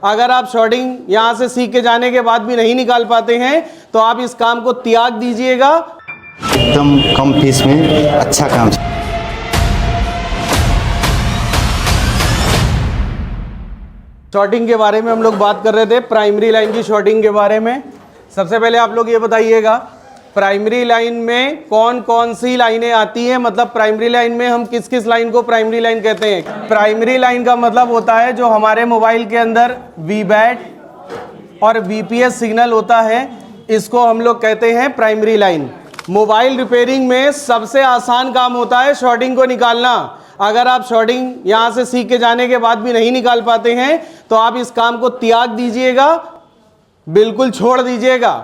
अगर आप शॉर्टिंग यहां से सीख के जाने के बाद भी नहीं निकाल पाते हैं तो आप इस काम को त्याग दीजिएगा। एकदम कम फीस में अच्छा काम। शॉर्टिंग के बारे में हम लोग बात कर रहे थे, प्राइमरी लाइन की शॉर्टिंग के बारे में। सबसे पहले आप लोग ये बताइएगा प्राइमरी लाइन में कौन कौन सी लाइनें आती हैं, मतलब प्राइमरी लाइन में हम किस किस लाइन को प्राइमरी लाइन कहते हैं। प्राइमरी लाइन का मतलब होता है जो हमारे मोबाइल के अंदर वीबैट और वीपीएस सिग्नल होता है, इसको हम लोग कहते हैं प्राइमरी लाइन। मोबाइल रिपेयरिंग में सबसे आसान काम होता है शॉर्टिंग को निकालना। अगर आप शॉर्टिंग यहाँ से सीख के जाने के बाद भी नहीं निकाल पाते हैं तो आप इस काम को त्याग दीजिएगा, बिल्कुल छोड़ दीजिएगा।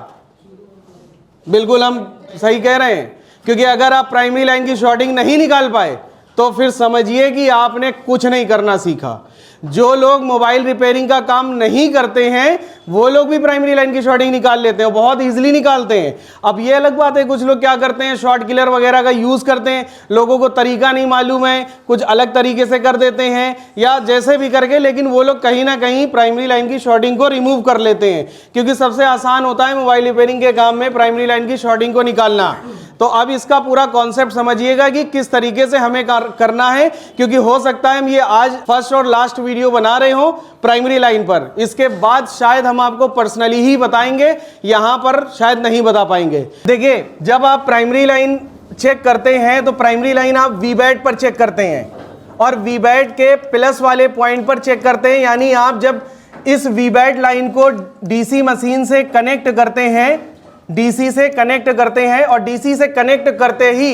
बिल्कुल हम सही कह रहे हैं, क्योंकि अगर आप प्राइमरी लाइन की शॉर्टिंग नहीं निकाल पाए तो फिर समझिए कि आपने कुछ नहीं करना सीखा। जो लोग मोबाइल रिपेयरिंग का काम नहीं करते हैं वो लोग भी प्राइमरी लाइन की शॉर्टिंग निकाल लेते हैं, बहुत इजीली निकालते हैं। अब ये अलग बात है कुछ लोग क्या करते हैं, शॉर्ट किलर वगैरह का यूज करते हैं, लोगों को तरीका नहीं मालूम है, कुछ अलग तरीके से कर देते हैं या जैसे भी करके, लेकिन वो लोग कहीं ना कहीं प्राइमरी लाइन की शॉर्टिंग को रिमूव कर लेते हैं, क्योंकि सबसे आसान होता है मोबाइल रिपेयरिंग के काम में प्राइमरी लाइन की शॉर्टिंग को निकालना। तो अब इसका पूरा कॉन्सेप्ट समझिएगा कि किस तरीके से हमें करना है, क्योंकि हो सकता है हम ये आज फर्स्ट और लास्ट वीडियो बना रहे हो प्राइमरी लाइन पर, इसके बाद शायद हम आपको पर्सनली ही बताएंगे, यहां पर शायद नहीं बता पाएंगे। देखिए जब आप प्राइमरी लाइन चेक करते हैं तो प्राइमरी लाइन आप वीबैट पर चेक करते हैं और वीबैट के प्लस वाले पॉइंट पर चेक करते हैं। यानी आप जब इस वीबैट लाइन को डीसी मशीन से कनेक्ट करते हैं, डीसी से कनेक्ट करते हैं और डीसी से कनेक्ट करते ही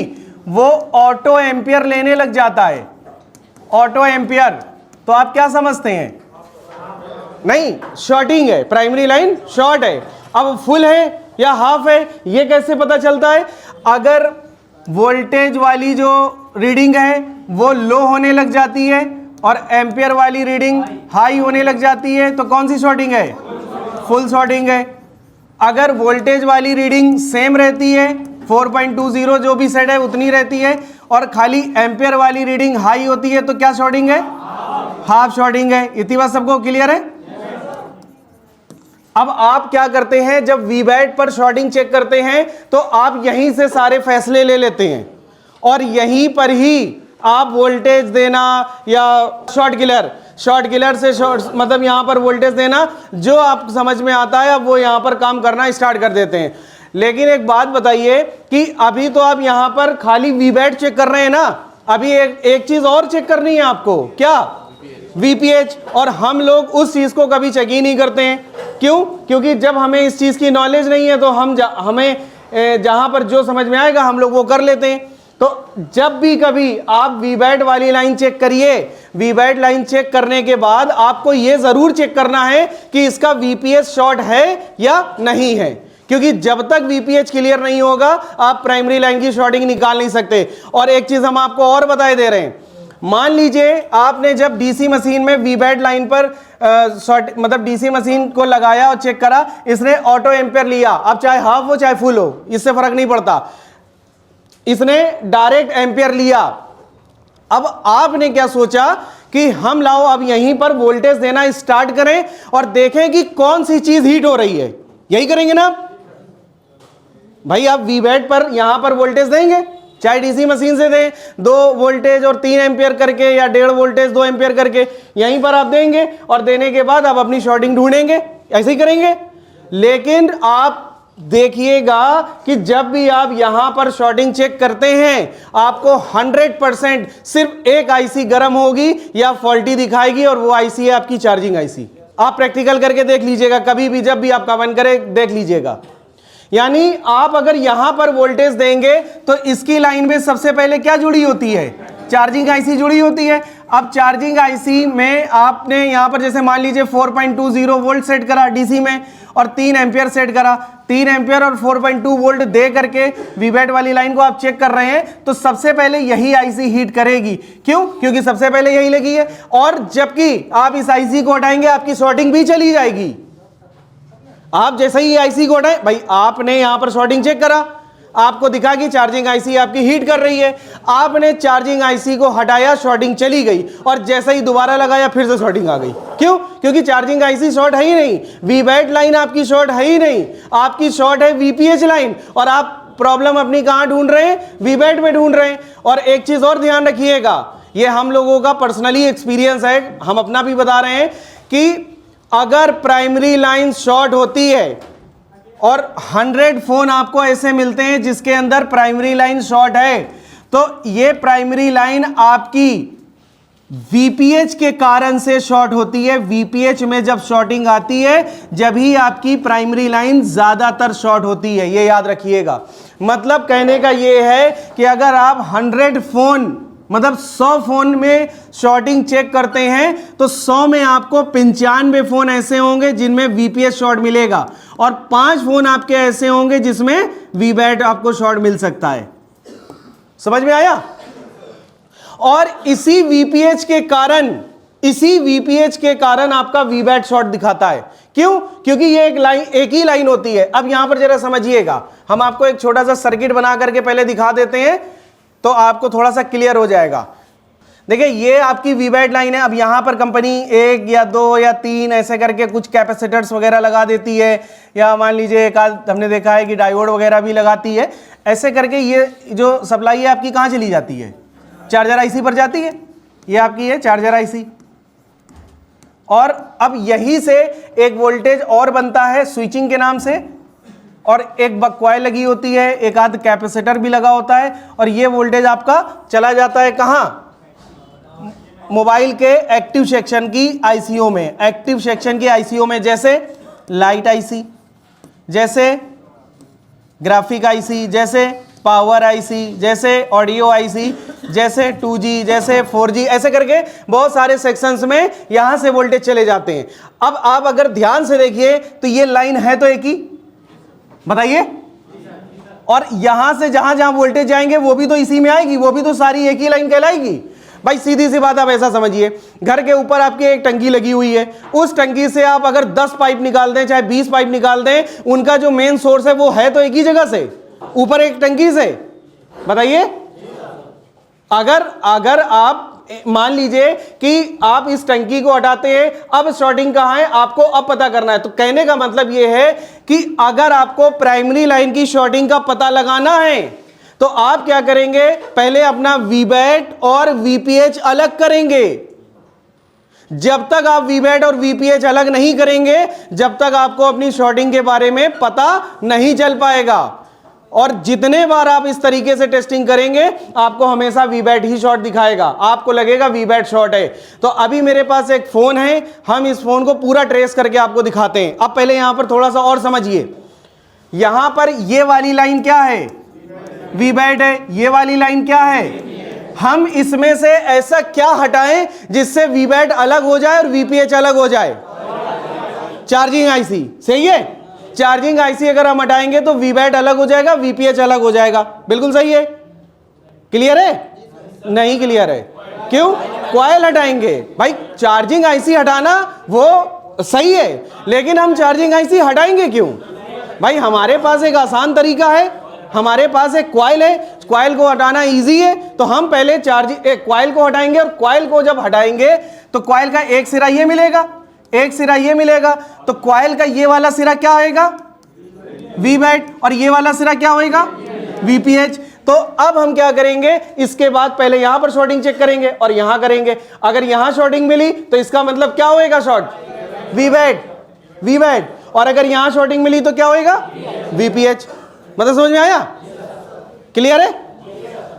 वो ऑटो एम्पियर लेने लग जाता है। ऑटो एम्पियर तो आप क्या समझते हैं? नहीं, शॉर्टिंग है, प्राइमरी लाइन शॉर्ट है। अब फुल है या हाफ है ये कैसे पता चलता है? अगर वोल्टेज वाली जो रीडिंग है वो लो होने लग जाती है और एम्पियर वाली रीडिंग हाई होने लग जाती है तो कौन सी शॉर्टिंग है? फुल शॉर्टिंग है। अगर वोल्टेज वाली रीडिंग सेम रहती है, 4.20 जो भी सेट है उतनी रहती है, और खाली एम्पियर वाली रीडिंग हाई होती है तो क्या शॉर्टिंग है? हाफ शॉर्टिंग है। इतनी बात सबको क्लियर है? अब आप क्या करते हैं, जब वीबैट पर शॉर्टिंग चेक करते हैं तो आप यहीं से सारे फैसले ले लेते हैं और यहीं पर ही आप वोल्टेज देना या शॉर्ट किलर से मतलब यहां पर वोल्टेज देना, जो आप समझ में आता है अब वो यहां पर काम करना स्टार्ट कर देते हैं। लेकिन एक बात बताइए कि अभी तो आप यहां पर खाली वीबैट चेक कर रहे हैं ना, अभी एक चीज और चेक करनी है आपको, क्या? वीपीएच। और हम लोग उस चीज को कभी चेक ही नहीं करते हैं। क्यों? क्योंकि जब हमें इस चीज की नॉलेज नहीं है तो हम हमें जहां पर जो समझ में आएगा हम लोग वो कर लेते हैं। तो जब भी कभी आप वीबैट वाली लाइन चेक करिए, वीबैट लाइन चेक करने के बाद आपको यह जरूर चेक करना है कि इसका वीपीएच शॉर्ट है या नहीं है, क्योंकि जब तक वीपीएच क्लियर नहीं होगा आप प्राइमरी लाइन की शॉर्टिंग निकाल नहीं सकते। और एक चीज हम आपको और बताए दे रहे हैं, मान लीजिए आपने जब डीसी मशीन में वीबैट लाइन पर मतलब डीसी मशीन को लगाया और चेक करा, इसने ऑटो एम्पियर लिया, अब चाहे हाफ हो चाहे फुल हो इससे फर्क नहीं पड़ता, इसने डायरेक्ट एम्पियर लिया। अब आपने क्या सोचा कि हम लाओ अब यहीं पर वोल्टेज देना स्टार्ट करें और देखें कि कौन सी चीज हीट हो रही है। यही करेंगे ना भाई? आप वीबैट पर यहां पर वोल्टेज देंगे, चाहे डीसी मशीन से दें 2 वोल्टेज और 3 एम्पियर करके या 1.5 वोल्टेज 2 एम्पियर करके, यहीं पर आप देंगे और देने के बाद आप अपनी शॉर्टिंग ढूंढेंगे, ऐसे ही करेंगे। लेकिन आप देखिएगा कि जब भी आप यहां पर शॉर्टिंग चेक करते हैं आपको 100% सिर्फ एक आईसी गर्म होगी या फॉल्टी दिखाएगी और वो आईसी है आपकी चार्जिंग आईसी। आप प्रैक्टिकल करके देख लीजिएगा, कभी भी जब भी आपका मन करे देख लीजिएगा। यानी आप अगर यहां पर वोल्टेज देंगे तो इसकी लाइन में सबसे पहले क्या जुड़ी होती है? चार्जिंग आईसी जुड़ी होती है। अब चार्जिंग आईसी में आपने यहां पर जैसे मान लीजिए 4.20 वोल्ट सेट करा डीसी में और 3 एम्पियर सेट करा, 3 एम्पियर और 4.2 वोल्ट दे करके वीबैट वाली लाइन को आप चेक कर रहे हैं तो सबसे पहले यही आईसी हीट करेगी। क्यों? क्योंकि सबसे पहले यही लगी है, और जबकि आप इस आईसी को हटाएंगे आपकी शॉर्टिंग भी चली जाएगी। आप जैसे ही आईसी को हटाएं, भाई आपने यहां पर शॉर्टिंग चेक करा, आपको दिखा कि चार्जिंग आईसी आपकी हीट कर रही है, आपने चार्जिंग आईसी को हटाया, शॉर्टिंग चली गई, और जैसे ही दोबारा लगाया फिर से शॉर्टिंग आ गई। क्यों? क्योंकि चार्जिंग आईसी शॉर्ट है ही नहीं, वीबैट लाइन आपकी शॉर्ट है ही नहीं, आपकी शॉर्ट है वीपीएच लाइन, और आप प्रॉब्लम अपनी कहां ढूंढ रहे हैं? वीबैट में ढूंढ रहे हैं। और एक चीज और ध्यान रखिएगा, ये हम लोगों का पर्सनली एक्सपीरियंस है, हम अपना भी बता रहे हैं कि अगर प्राइमरी लाइन शॉर्ट होती है और 100 फोन आपको ऐसे मिलते हैं जिसके अंदर प्राइमरी लाइन शॉर्ट है, तो ये प्राइमरी लाइन आपकी वीपीएच के कारण से शॉर्ट होती है। वीपीएच में जब शॉर्टिंग आती है जब ही आपकी प्राइमरी लाइन ज्यादातर शॉर्ट होती है, ये याद रखिएगा। मतलब कहने का ये है कि अगर आप 100 फोन मतलब 100 फोन में शॉर्टिंग चेक करते हैं तो 100 में आपको 95 फोन ऐसे होंगे जिनमें वीपीएच शॉर्ट मिलेगा, और 5 फोन आपके ऐसे होंगे जिसमें वीबैट आपको शॉर्ट मिल सकता है। समझ में आया? और इसी वीपीएच के कारण आपका वीबैट शॉर्ट दिखाता है। क्यों? क्योंकि ये एक ही लाइन होती है। अब यहां पर जरा समझिएगा, हम आपको एक छोटा सा सर्किट बना करके पहले दिखा देते हैं तो आपको थोड़ा सा क्लियर हो जाएगा। देखिए, ये आपकी वीबैट लाइन है। अब यहां पर कंपनी 1 या 2 या 3 ऐसे करके कुछ कैपेसिटर्स वगैरह लगा देती है, या मान लीजिए एक आध हमने देखा है कि डायोड वगैरह भी लगाती है। ऐसे करके ये जो सप्लाई है आपकी कहां चली जाती है? चार्जर आईसी पर जाती है। ये आपकी है चार्जर आईसी, और अब यहीं से एक वोल्टेज और बनता है स्विचिंग के नाम से, और एक बकवाइल लगी होती है, एक आध कैपेसिटर भी लगा होता है, और ये वोल्टेज आपका चला जाता है कहां? मोबाइल के एक्टिव सेक्शन की आईसीओ में। एक्टिव सेक्शन की आईसीओ में जैसे लाइट आईसी, जैसे ग्राफिक आईसी, जैसे पावर आईसी, जैसे ऑडियो आईसी, जैसे 2G, जैसे 4G, ऐसे करके बहुत सारे सेक्शंस में यहां से वोल्टेज चले जाते हैं। अब आप अगर ध्यान से देखिए तो ये लाइन है तो एक ही, बताइए, और यहां से जहां जहां वोल्टेज जाएंगे वो भी तो इसी में आएगी, वो भी तो सारी एक ही लाइन कहलाएगी। भाई सीधी सी बात, आप ऐसा समझिए, घर के ऊपर आपकी एक टंकी लगी हुई है, उस टंकी से आप अगर 10 पाइप निकाल दें, चाहे 20 पाइप निकाल दें, उनका जो मेन सोर्स है वो है तो एक ही जगह से, ऊपर एक टंकी से। बताइए, अगर आप मान लीजिए कि आप इस टंकी को हटाते हैं, अब शॉर्टिंग कहां है आपको अब पता करना है। तो कहने का मतलब यह है कि अगर आपको प्राइमरी लाइन की शॉर्टिंग का पता लगाना है तो आप क्या करेंगे? पहले अपना वीबैट और वीपीएच अलग करेंगे। जब तक आप वीबैट और वीपीएच अलग नहीं करेंगे, जब तक आपको अपनी शॉर्टिंग के बारे में पता नहीं चल पाएगा। और जितने बार आप इस तरीके से टेस्टिंग करेंगे आपको हमेशा वीबैट ही शॉर्ट दिखाएगा, आपको लगेगा वीबैट शॉर्ट है। तो अभी मेरे पास एक फोन है, हम इस फोन को पूरा ट्रेस करके आपको दिखाते हैं। अब पहले यहां पर थोड़ा सा और समझिए, यहां पर ये वाली लाइन क्या है? वीबैट है। ये वाली लाइन क्या है? हम इसमें से ऐसा क्या हटाएं जिससे वीबैट अलग हो जाए और वीपीएच अलग हो जाए? Charging IC. सही है, चार्जिंग आईसी अगर हम हटाएंगे तो वीबैट अलग हो जाएगा, वीपीएच अलग हो जाएगा। बिल्कुल सही है। क्लियर है? नहीं क्लियर है? क्यों? कॉइल हटाएंगे। भाई चार्जिंग आईसी हटाना वो सही है, लेकिन हम चार्जिंग आईसी हटाएंगे क्यों? भाई हमारे पास एक आसान तरीका है, हमारे पास एक कॉइल है, कॉइल को हटाना इजी है, तो हम पहले कॉइल को हटाएंगे, और कॉइल को जब हटाएंगे तो कॉइल का एक सिरा ये मिलेगा, एक सिरा ये मिलेगा, तो कॉइल का ये वाला सिरा क्या होएगा? वीबैट, और ये वाला सिरा क्या होएगा? वीपीएच। तो अब हम क्या करेंगे? इसके बाद पहले यहां पर शॉर्टिंग चेक करेंगे और यहां करेंगे। अगर यहां शॉर्टिंग मिली तो इसका मतलब क्या होएगा? शॉर्ट वीबैट, वीबैट। और अगर यहां शॉर्टिंग मिली तो क्या होएगा? वीपीएच। मतलब समझ में आया? क्लियर है?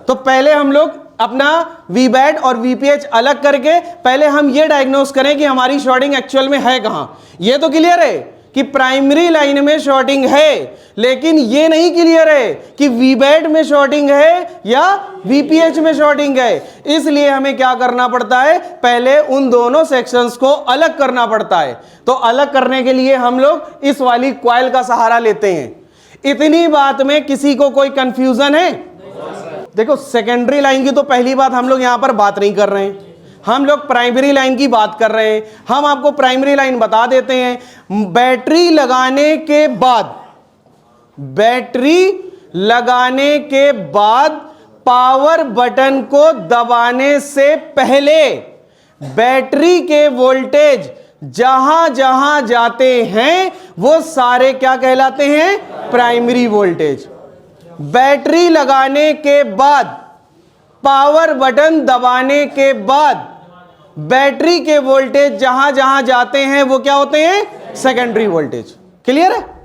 तो पहले हम लोग अपना वीबैट और वीपीएच अलग करके पहले हम ये डायग्नोस करें कि हमारी शॉर्टिंग एक्चुअल में है कहां। ये तो क्लियर है कि प्राइमरी लाइन में शॉर्टिंग है, लेकिन ये नहीं क्लियर है कि वीबैट में शॉर्टिंग है या वीपीएच में शॉर्टिंग है। इसलिए हमें क्या करना पड़ता है? पहले उन दोनों सेक्शंस को अलग करना पड़ता है। तो अलग करने के लिए हम लोग इस वाली कॉइल का सहारा लेते हैं। इतनी बात में किसी को कोई कंफ्यूजन है? देखो, सेकेंडरी लाइन की तो पहली बात हम लोग यहां पर बात नहीं कर रहे हैं, हम लोग प्राइमरी लाइन की बात कर रहे हैं। हम आपको प्राइमरी लाइन बता देते हैं। बैटरी लगाने के बाद, बैटरी लगाने के बाद पावर बटन को दबाने से पहले बैटरी के वोल्टेज जहां जहां जाते हैं वो सारे क्या कहलाते हैं? Primary voltage. बैटरी लगाने के बाद, पावर बटन दबाने के बाद बैटरी के वोल्टेज जहां जहां जाते हैं वो क्या होते हैं? Secondary voltage. क्लियर है?